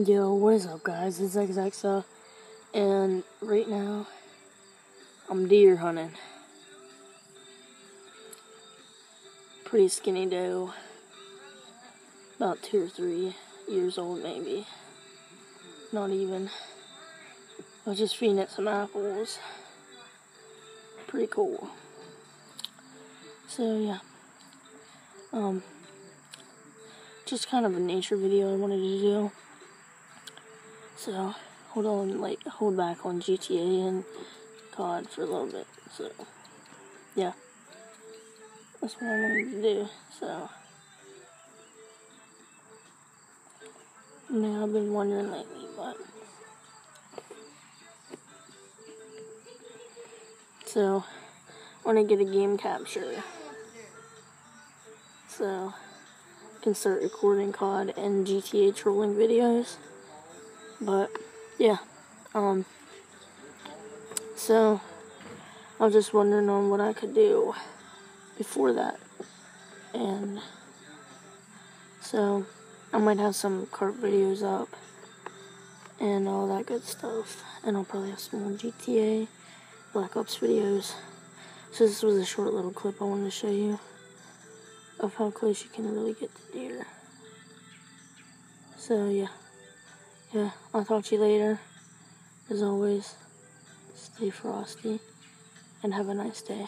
Yo, what is up, guys? It's XXO, and right now, I'm deer hunting. Pretty skinny doe, about 2 or 3 years old, maybe. Not even. I was just feeding it some apples. Pretty cool. So, yeah. Just kind of a nature video I wanted to do. So, hold back on GTA and COD for a little bit. So, yeah. That's what I wanted to do. So, I've been wondering lately, but. So, I want to get a game capture. So, I can start recording COD and GTA trolling videos. But, yeah. So, I was just wondering on what I could do before that. And, so, I might have some kart videos up and all that good stuff. And I'll probably have some more GTA Black Ops videos. So this was a short little clip I wanted to show you of how close you can really get to deer. So yeah, I'll talk to you later. As always, stay frosty and have a nice day.